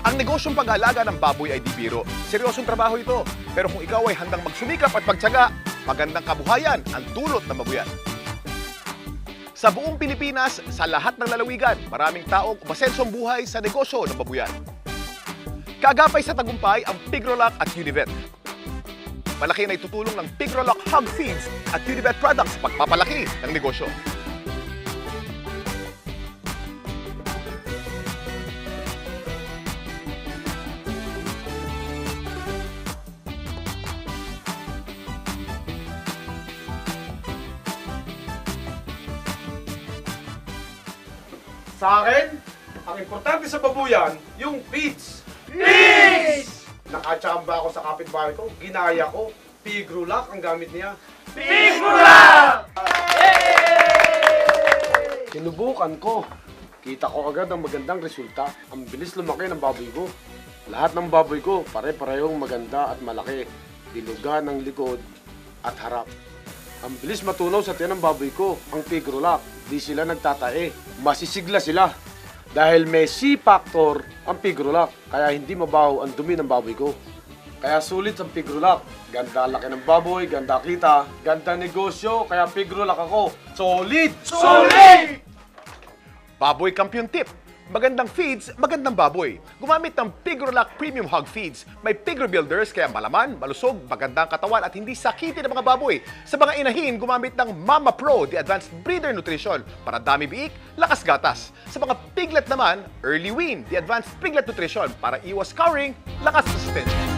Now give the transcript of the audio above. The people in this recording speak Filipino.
Ang negosyong pag-aalaga ng baboy ay di biro. Seryosong trabaho ito. Pero kung ikaw ay handang magsumikap at magtiyaga, magandang kabuhayan ang dulot ng mabuyan. Sa buong Pilipinas, sa lahat ng lalawigan, maraming taong umasensong buhay sa negosyo ng babuyan. Kaagapay sa tagumpay ang Pigrolac at Univet. Malaki na itutulong ng Pigrolac Hog Feeds at Univet Products sa pagpapalaki ng negosyo. Sa akin, ang importante sa babuyan, yung feeds. Feeds! Nakachamba ako sa kapitbahay ko, ginaya ko, Pigrolac ang gamit niya. Pigrolac! Sinubukan ko. Kita ko agad ang magandang resulta. Ang bilis lumaki ng baboy ko. Lahat ng baboy ko, pare-parehong maganda at malaki. Dilugan ng likod at harap. Ang bilis matunaw sa tiyan ng baboy ko, ang Pigrolac. Di sila nagtatae. Masisigla sila. Dahil may C-factor ang Pigrolac, kaya hindi mabaho ang dumi ng baboy ko. Kaya sulit ang Pigrolac. Ganda ang laki ng baboy, ganda kita, ganda negosyo, kaya Pigrolac ako. Solid! Solid! Baboy Kampiyon Tip. Magandang feeds, magandang baboy. Gumamit ng Pigrolac Premium Hog Feeds. May Pigro Builders, kaya malaman, malusog, magandang katawan at hindi sakitin ng mga baboy. Sa mga inahin, gumamit ng Mama Pro, the Advanced Breeder Nutrition, para dami biik, lakas gatas. Sa mga piglet naman, Early Wean, the Advanced Piglet Nutrition, para iwas cowering, lakas resistensya.